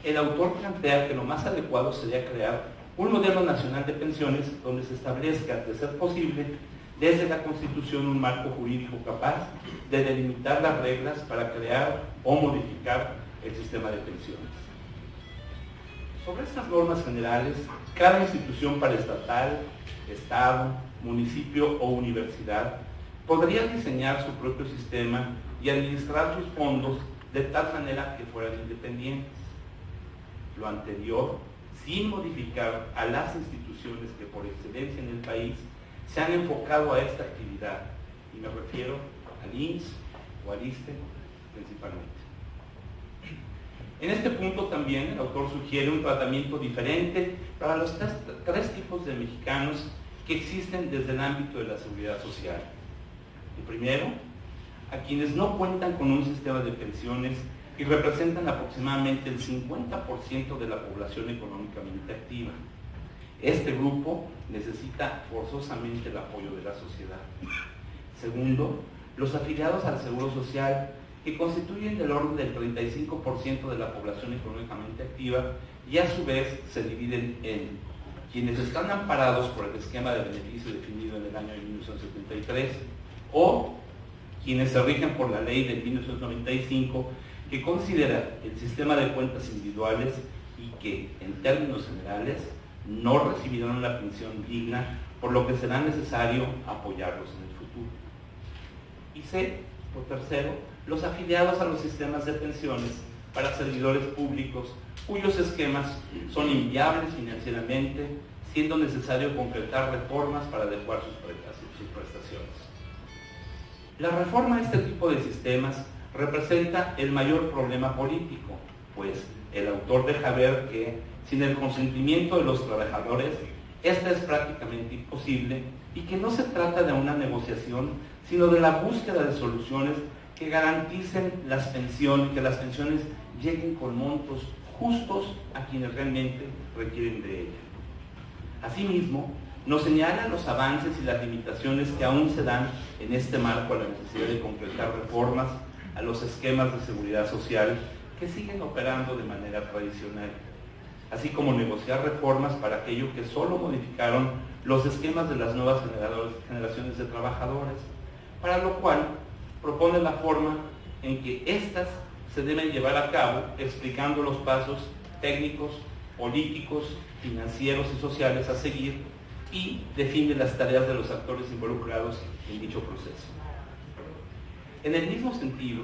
el autor plantea que lo más adecuado sería crear un modelo nacional de pensiones donde se establezca, de ser posible, desde la Constitución un marco jurídico capaz de delimitar las reglas para crear o modificar el sistema de pensiones. Sobre estas normas generales, cada institución paraestatal, Estado, municipio o universidad podría diseñar su propio sistema y administrar sus fondos de tal manera que fueran independientes. Lo anterior, sin modificar a las instituciones que por excelencia en el país se han enfocado a esta actividad, y me refiero al IMSS o al ISSSTE principalmente. En este punto también el autor sugiere un tratamiento diferente para los tres tipos de mexicanos que existen desde el ámbito de la seguridad social. El primero, a quienes no cuentan con un sistema de pensiones y representan aproximadamente el 50% de la población económicamente activa. Este grupo necesita forzosamente el apoyo de la sociedad. Segundo, los afiliados al Seguro Social, que constituyen del orden del 35% de la población económicamente activa y a su vez se dividen en quienes están amparados por el esquema de beneficio definido en el año de 1973 o quienes se rigen por la ley de 1995 que considera el sistema de cuentas individuales y que, en términos generales, no recibirán una pensión digna, por lo que será necesario apoyarlos en el futuro. Y C, por tercero, los afiliados a los sistemas de pensiones para servidores públicos cuyos esquemas son inviables financieramente, siendo necesario concretar reformas para adecuar sus prestaciones. La reforma a este tipo de sistemas representa el mayor problema político, pues el autor deja ver que sin el consentimiento de los trabajadores, esta es prácticamente imposible y que no se trata de una negociación, sino de la búsqueda de soluciones que garanticen que las pensiones lleguen con montos justos a quienes realmente requieren de ella. Asimismo, nos señalan los avances y las limitaciones que aún se dan en este marco a la necesidad de concretar reformas a los esquemas de seguridad social que siguen operando de manera tradicional, así como negociar reformas para aquello que solo modificaron los esquemas de las nuevas generaciones de trabajadores, para lo cual propone la forma en que éstas se deben llevar a cabo, explicando los pasos técnicos, políticos, financieros y sociales a seguir, y define las tareas de los actores involucrados en dicho proceso. En el mismo sentido,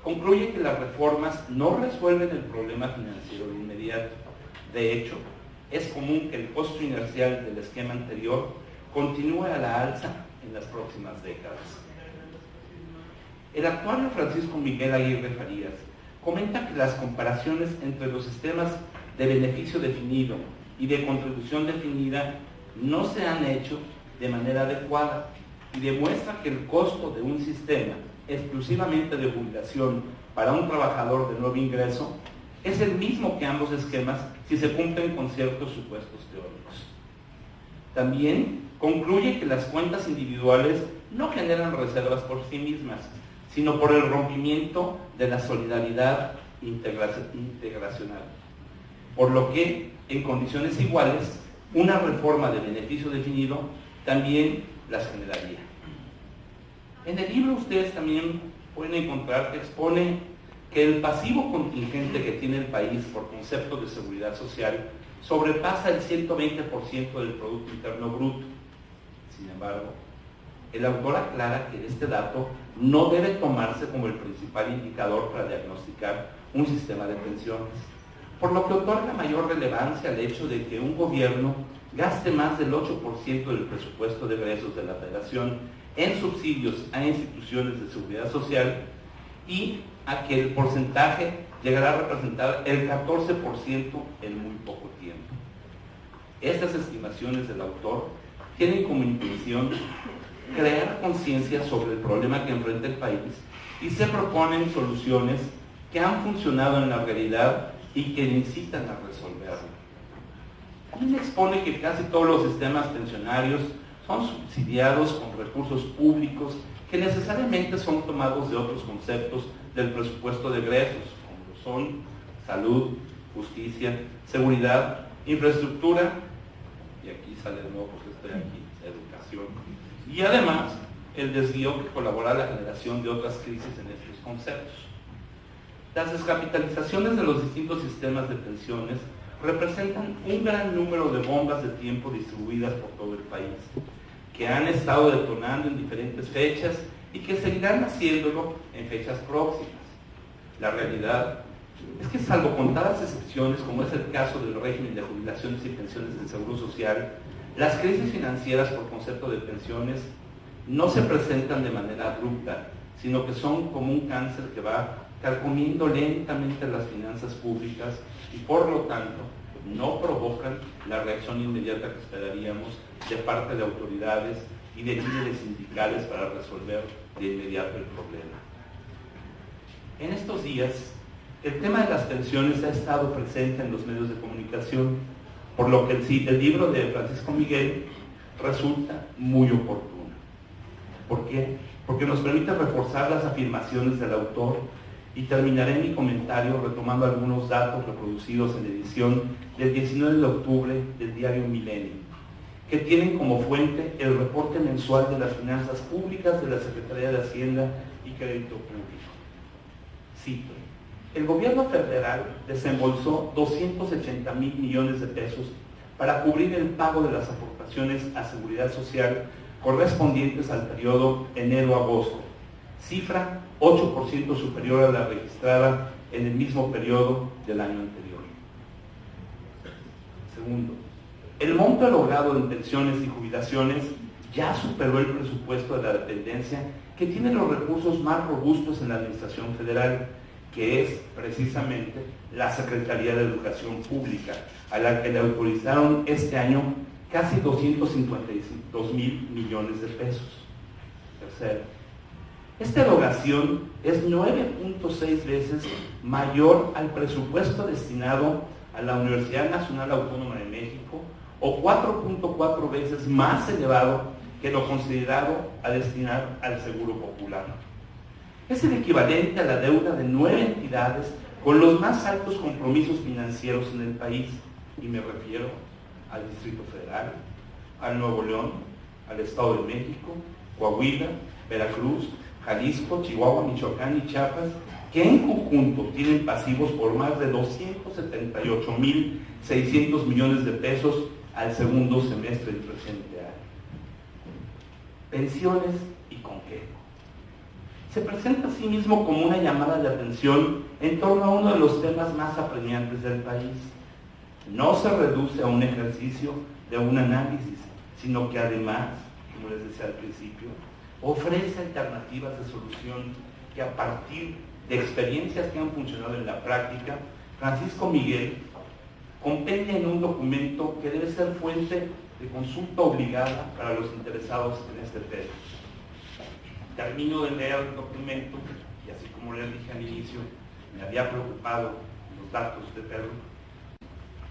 concluye que las reformas no resuelven el problema financiero de inmediato. De hecho, es común que el costo inercial del esquema anterior continúe a la alza en las próximas décadas. El actuario Francisco Miguel Aguirre Farías comenta que las comparaciones entre los sistemas de beneficio definido y de contribución definida no se han hecho de manera adecuada y demuestra que el costo de un sistema exclusivamente de jubilación para un trabajador de nuevo ingreso es el mismo que ambos esquemas si se cumplen con ciertos supuestos teóricos. También concluye que las cuentas individuales no generan reservas por sí mismas, sino por el rompimiento de la solidaridad integracional, por lo que, en condiciones iguales, una reforma de beneficio definido también las generaría. En el libro ustedes también pueden encontrar que expone que el pasivo contingente que tiene el país por concepto de seguridad social sobrepasa el 120% del Producto Interno Bruto. Sin embargo, el autor aclara que este dato no debe tomarse como el principal indicador para diagnosticar un sistema de pensiones, por lo que otorga mayor relevancia al hecho de que un gobierno gaste más del 8% del presupuesto de egresos de la Federación en subsidios a instituciones de seguridad social y a que el porcentaje llegará a representar el 14% en muy poco tiempo. Estas estimaciones del autor tienen como intención crear conciencia sobre el problema que enfrenta el país y se proponen soluciones que han funcionado en la realidad y que incitan a resolverlo. También expone que casi todos los sistemas pensionarios son subsidiados con recursos públicos que necesariamente son tomados de otros conceptos del presupuesto de egresos, como son salud, justicia, seguridad, infraestructura, y aquí sale de nuevo porque estoy aquí, educación, y además el desvío que colabora a la generación de otras crisis en estos conceptos. Las descapitalizaciones de los distintos sistemas de pensiones representan un gran número de bombas de tiempo distribuidas por todo el país, que han estado detonando en diferentes fechas y que seguirán haciéndolo en fechas próximas. La realidad es que, salvo contadas excepciones, como es el caso del régimen de jubilaciones y pensiones del Seguro Social, las crisis financieras por concepto de pensiones no se presentan de manera abrupta, sino que son como un cáncer que va carcomiendo lentamente las finanzas públicas y, por lo tanto, no provocan la reacción inmediata que esperaríamos de parte de autoridades y de líderes sindicales para resolver de inmediato el problema. En estos días, el tema de las pensiones ha estado presente en los medios de comunicación, por lo que el libro de Francisco Miguel resulta muy oportuno. ¿Por qué? Porque nos permite reforzar las afirmaciones del autor, y terminaré mi comentario retomando algunos datos reproducidos en la edición del 19 de octubre del diario Milenio, que tienen como fuente el reporte mensual de las finanzas públicas de la Secretaría de Hacienda y Crédito Público. Cito: el gobierno federal desembolsó 280,000 millones de pesos para cubrir el pago de las aportaciones a Seguridad Social correspondientes al periodo enero-agosto, cifra 8% superior a la registrada en el mismo periodo del año anterior. Segundo, el monto logrado en pensiones y jubilaciones ya superó el presupuesto de la dependencia, que tiene los recursos más robustos en la Administración Federal, que es precisamente la Secretaría de Educación Pública, a la que le autorizaron este año casi 252,000 millones de pesos. Tercero, esta erogación es 9.6 veces mayor al presupuesto destinado a la Universidad Nacional Autónoma de México, o 4.4 veces más elevado que lo considerado a destinar al Seguro Popular. Es el equivalente a la deuda de 9 entidades con los más altos compromisos financieros en el país, y me refiero al Distrito Federal, al Nuevo León, al Estado de México, Coahuila, Veracruz, Jalisco, Chihuahua, Michoacán y Chiapas, que en conjunto tienen pasivos por más de 278,600 millones de pesos al segundo semestre del presente año. Pensiones, ¿y con qué? Se presenta a sí mismo como una llamada de atención en torno a uno de los temas más apremiantes del país. No se reduce a un ejercicio de un análisis, sino que además, como les decía al principio, ofrece alternativas de solución que, a partir de experiencias que han funcionado en la práctica, Francisco Miguel compendia en un documento que debe ser fuente de consulta obligada para los interesados en este tema. Termino de leer el documento y, así como les dije al inicio, me había preocupado los datos de Pedro.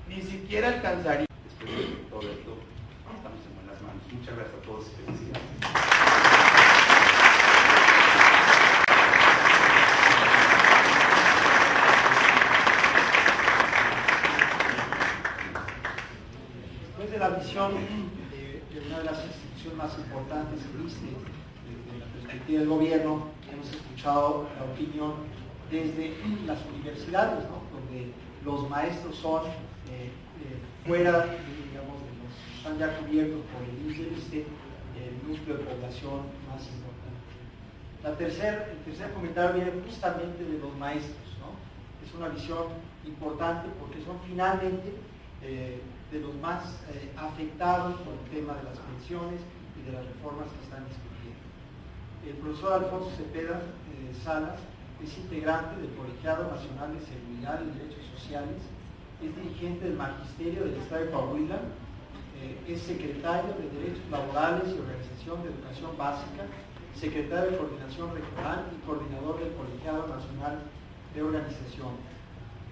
Ni siquiera alcanzaría. Después de todo esto, estamos en buenas manos. Muchas gracias a todos y felicidades. Después de la visión de una de las instituciones más importantes que existe desde la perspectiva del gobierno, hemos escuchado la opinión desde las universidades, ¿no?, donde los maestros son fuera, digamos, de los que están ya cubiertos por el ISSSTE, el núcleo de población más importante. El tercer comentario viene justamente de los maestros, ¿no? Es una visión importante porque son finalmente de los más afectados por el tema de las pensiones y de las reformas que están discutiendo. El profesor Alfonso Cepeda Salas es integrante del Colegiado Nacional de Seguridad y Derechos Sociales, es dirigente del Magisterio del Estado de Coahuila, es secretario de Derechos Laborales y Organización de Educación Básica, secretario de Coordinación Regional y coordinador del Colegiado Nacional de Organización.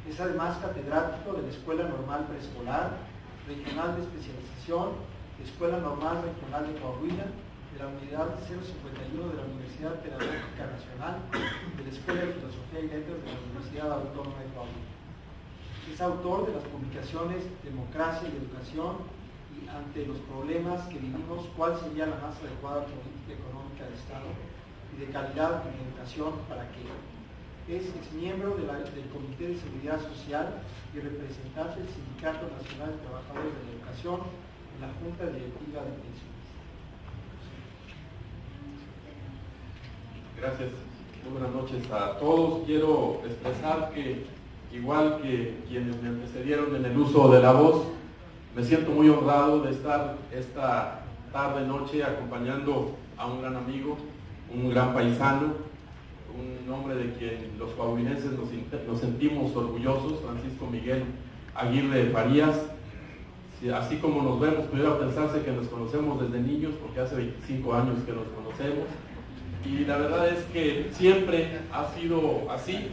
Es además catedrático de la Escuela Normal Preescolar, Regional de Especialización, Escuela Normal Regional de Coahuila, de la Unidad 051 de la Universidad Pedagógica Nacional, de la Escuela de Filosofía y Letras de la Universidad Autónoma de Coahuila. Es autor de las publicaciones Democracia y Educación y Ante los problemas que vivimos, ¿cuál sería la más adecuada política económica de Estado y de calidad en educación para qué? Es exmiembro del Comité de Seguridad Social y representante del Sindicato Nacional de Trabajadores de la Educación en la Junta Directiva de Pensiones. Gracias. Muy buenas noches a todos. Quiero expresar que, igual que quienes me antecedieron en el uso de la voz, me siento muy honrado de estar esta tarde-noche acompañando a un gran amigo, un gran paisano, un hombre de quien los coahuilenses nos sentimos orgullosos, Francisco Miguel Aguirre Farías. Así como nos vemos, pudiera pensarse que nos conocemos desde niños, porque hace 25 años que nos conocemos, y la verdad es que siempre ha sido así.